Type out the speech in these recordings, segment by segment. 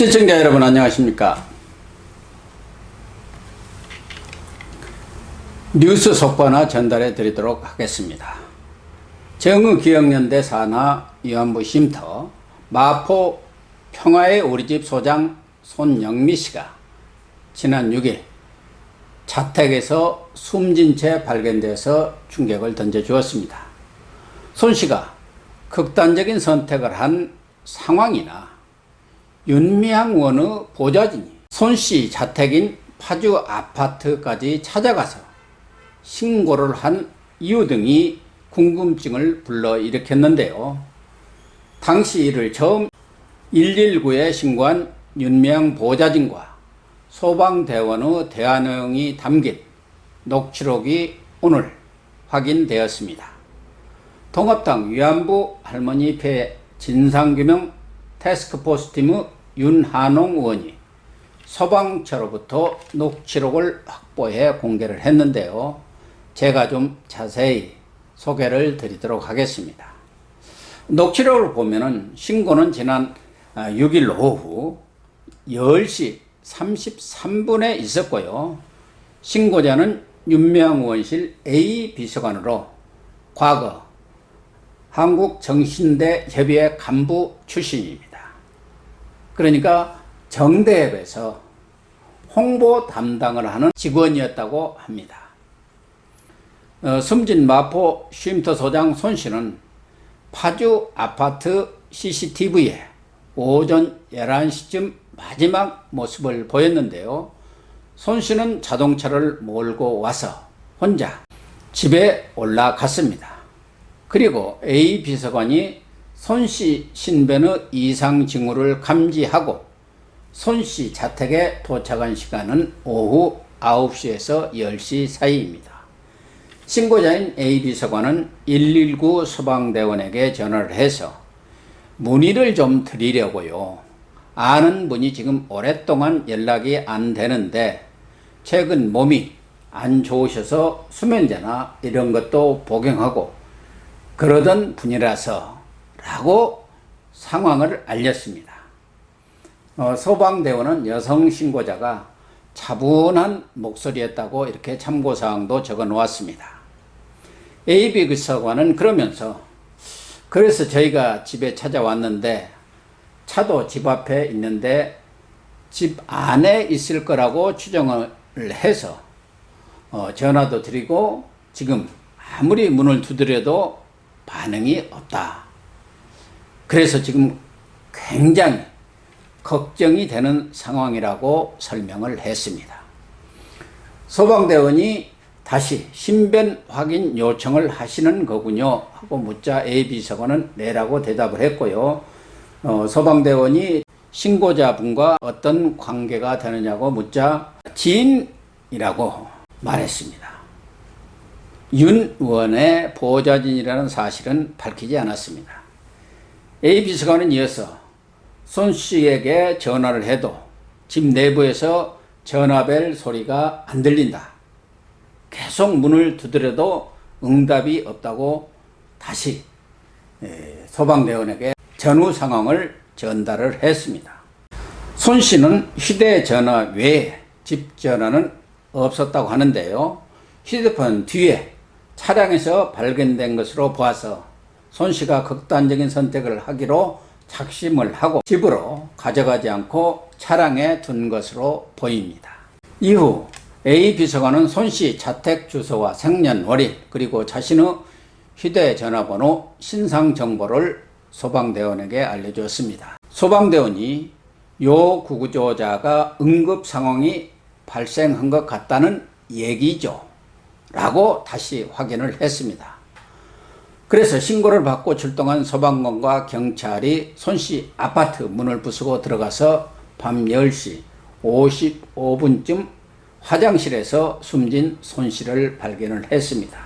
시청자 여러분 안녕하십니까. 뉴스 속보나 전달해 드리도록 하겠습니다. 정의기억연대 산하 위안부 쉼터 마포 평화의 우리집 소장 손영미 씨가 지난 6일 자택에서 숨진 채 발견돼서 충격을 던져주었습니다. 손 씨가 극단적인 선택을 한 상황이나 윤미향 의원의 보좌진이 손 씨 자택인 파주 아파트까지 찾아가서 신고를 한 이유 등이 궁금증을 불러일으켰는데요. 당시 이를 처음 119에 신고한 윤미향 보좌진과 소방대원의 대화 내용이 담긴 녹취록이 오늘 확인되었습니다. 통합당 위안부 할머니 피해 진상규명 태스크포스팀의 윤한홍 의원이 소방처로부터 녹취록을 확보해 공개를 했는데요. 제가 좀 자세히 소개를 드리도록 하겠습니다. 녹취록을 보면은 신고는 지난 6일 오후 10시 33분에 있었고요. 신고자는 윤미향 의원실 A 비서관으로 과거 한국정신대 협의회 간부 출신입니다. 그러니까 정대협에서 홍보 담당을 하는 직원이었다고 합니다. 숨진 마포 쉼터 소장 손 씨는 파주 아파트 CCTV에 오전 11시쯤 마지막 모습을 보였는데요. 손 씨는 자동차를 몰고 와서 혼자 집에 올라갔습니다. 그리고 A 비서관이 손 씨 신변의 이상 징후를 감지하고 손 씨 자택에 도착한 시간은 오후 9시에서 10시 사이입니다. 신고자인 A 비서관은 119 소방대원에게 전화를 해서 문의를 좀 드리려고요. 아는 분이 지금 오랫동안 연락이 안 되는데 최근 몸이 안 좋으셔서 수면제나 이런 것도 복용하고 그러던 분이라서 라고 상황을 알렸습니다. 소방대원은 여성 신고자가 차분한 목소리였다고 이렇게 참고사항도 적어 놓았습니다. AB 비서관은 그러면서 그래서 저희가 집에 찾아왔는데 차도 집 앞에 있는데 집 안에 있을 거라고 추정을 해서 전화도 드리고 지금 아무리 문을 두드려도 반응이 없다. 그래서 지금 굉장히 걱정이 되는 상황이라고 설명을 했습니다. 소방대원이 다시 신변 확인 요청을 하시는 거군요 하고 묻자 A 비서관은 네라고 대답을 했고요. 소방대원이 신고자분과 어떤 관계가 되느냐고 묻자 지인이라고 말했습니다. 윤 의원의 보좌진이라는 사실은 밝히지 않았습니다. A 비서관은 이어서 손 씨에게 전화를 해도 집 내부에서 전화벨 소리가 안 들린다. 계속 문을 두드려도 응답이 없다고 다시 소방대원에게 전후 상황을 전달을 했습니다. 손 씨는 휴대전화 외에 집 전화는 없었다고 하는데요. 휴대폰 뒤에 차량에서 발견된 것으로 보아서 손 씨가 극단적인 선택을 하기로 작심을 하고 집으로 가져가지 않고 차량에 둔 것으로 보입니다. 이후 A 비서관은 손 씨 자택 주소와 생년월일 그리고 자신의 휴대전화번호 신상 정보를 소방대원에게 알려주었습니다. 소방대원이 요 구조자가 응급 상황이 발생한 것 같다는 얘기죠 라고 다시 확인을 했습니다. 그래서 신고를 받고 출동한 소방관과 경찰이 손 씨 아파트 문을 부수고 들어가서 밤 10시 55분쯤 화장실에서 숨진 손 씨를 발견을 했습니다.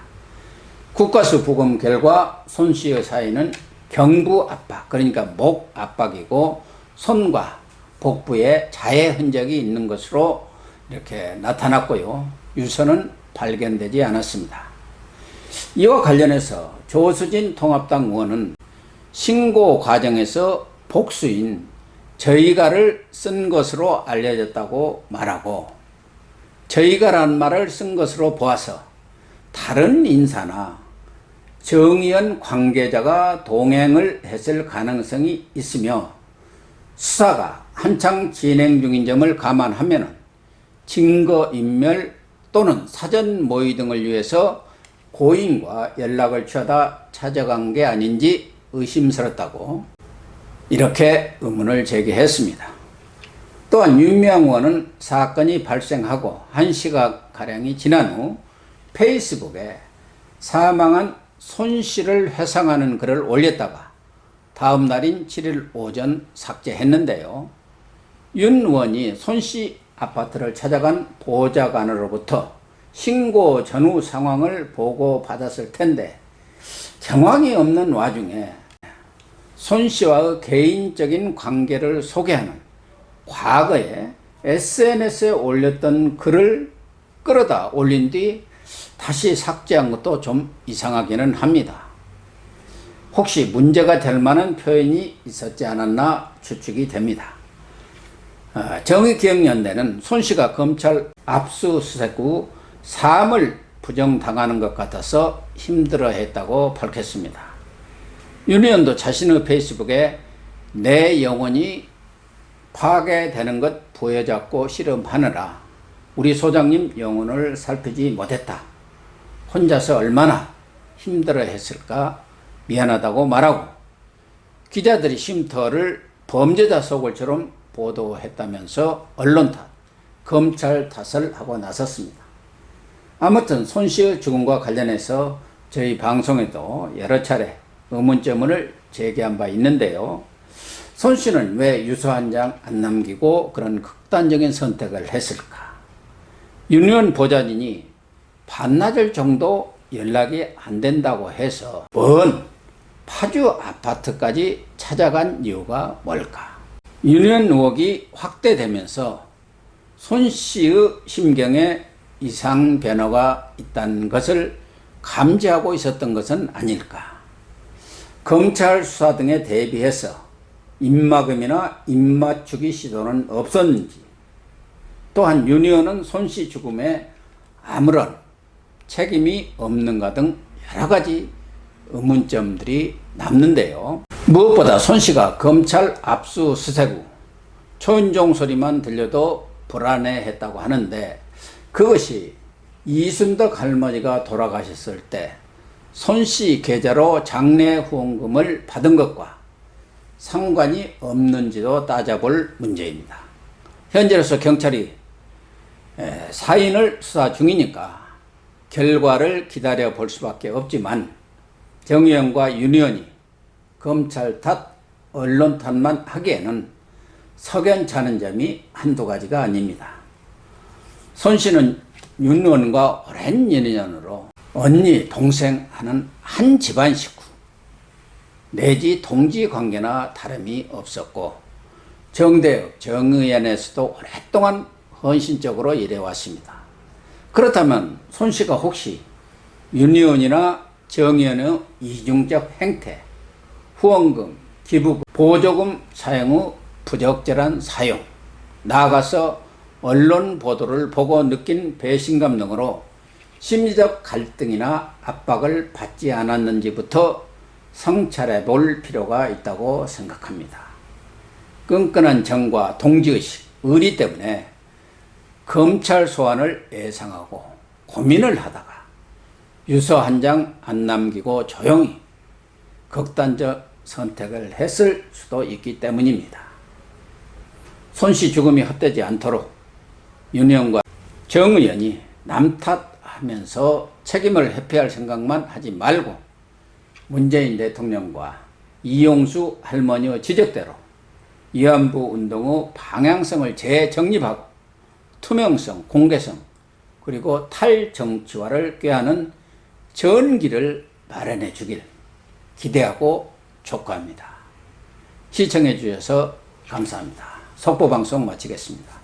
국가수 부검 결과 손 씨의 사인은 경부 압박, 그러니까 목 압박이고 손과 복부에 자해 흔적이 있는 것으로 이렇게 나타났고요. 유서는 발견되지 않았습니다. 이와 관련해서 조수진 통합당 의원은 신고 과정에서 복수인 저희가를 쓴 것으로 알려졌다고 말하고, 저희가라는 말을 쓴 것으로 보아서 다른 인사나 정의연 관계자가 동행을 했을 가능성이 있으며, 수사가 한창 진행 중인 점을 감안하면 증거인멸 또는 사전 모의 등을 위해서 고인과 연락을 취하다 찾아간 게 아닌지 의심스럽다고 이렇게 의문을 제기했습니다. 또한 윤미향 의원은 사건이 발생하고 1시간가량이 지난 후 페이스북에 사망한 손 씨를 회상하는 글을 올렸다가 다음 날인 7일 오전 삭제했는데요. 윤 의원이 손 씨 아파트를 찾아간 보좌관으로부터 신고 전후 상황을 보고받았을 텐데, 정황이 없는 와중에 손 씨와의 개인적인 관계를 소개하는 과거에 SNS에 올렸던 글을 끌어다 올린 뒤 다시 삭제한 것도 좀 이상하기는 합니다. 혹시 문제가 될 만한 표현이 있었지 않았나 추측이 됩니다. 정의기억연대는 손 씨가 검찰 압수수색 후 사함을 부정당하는 것 같아서 힘들어했다고 밝혔습니다. 윤 의원도 자신의 페이스북에 내 영혼이 파괴되는 것 부여잡고 씨름하느라 우리 소장님 영혼을 살피지 못했다. 혼자서 얼마나 힘들어했을까 미안하다고 말하고, 기자들이 쉼터를 범죄자 소굴처럼 보도했다면서 언론 탓, 검찰 탓을 하고 나섰습니다. 아무튼 손 씨의 죽음과 관련해서 저희 방송에도 여러 차례 의문점을 제기한 바 있는데요. 손 씨는 왜 유서 한 장 안 남기고 그런 극단적인 선택을 했을까? 윤 의원 보좌진이 반나절 정도 연락이 안 된다고 해서 먼 파주 아파트까지 찾아간 이유가 뭘까? 윤 의원 의혹이 확대되면서 손 씨의 심경에 이상 변화가 있다는 것을 감지하고 있었던 것은 아닐까? 검찰 수사 등에 대비해서 입막음이나 입맞추기 시도는 없었는지, 또한 윤 의원은 손 씨 죽음에 아무런 책임이 없는가 등 여러 가지 의문점들이 남는데요. 무엇보다 손 씨가 검찰 압수수색 후 초인종 소리만 들려도 불안해했다고 하는데, 그것이 이순덕 할머니가 돌아가셨을 때 손 씨 계좌로 장례 후원금을 받은 것과 상관이 없는지도 따져볼 문제입니다. 현재로서 경찰이 사인을 수사 중이니까 결과를 기다려 볼 수밖에 없지만, 정 의원과 윤 의원이 검찰 탓, 언론 탓만 하기에는 석연찮은 점이 한두 가지가 아닙니다. 손 씨는 윤 의원과 오랜 인연으로 언니, 동생 하는 한 집안 식구 내지 동지 관계나 다름이 없었고, 정대협, 정의연에서도 오랫동안 헌신적으로 일해왔습니다. 그렇다면 손 씨가 혹시 윤 의원이나 정 의원의 이중적 행태, 후원금, 기부금, 보조금 사용 후 부적절한 사용, 나아가서 언론 보도를 보고 느낀 배신감 등으로 심리적 갈등이나 압박을 받지 않았는지부터 성찰해 볼 필요가 있다고 생각합니다. 끈끈한 정과 동지의식, 의리 때문에 검찰 소환을 예상하고 고민을 하다가 유서 한 장 안 남기고 조용히 극단적 선택을 했을 수도 있기 때문입니다. 손 씨 죽음이 헛되지 않도록 윤 의원과 정 의원이 남 탓하면서 책임을 회피할 생각만 하지 말고, 문재인 대통령과 이용수 할머니의 지적대로 위안부 운동의 방향성을 재정립하고 투명성, 공개성, 그리고 탈정치화를 꾀하는 전기를 마련해 주길 기대하고 촉구합니다. 시청해 주셔서 감사합니다. 속보방송 마치겠습니다.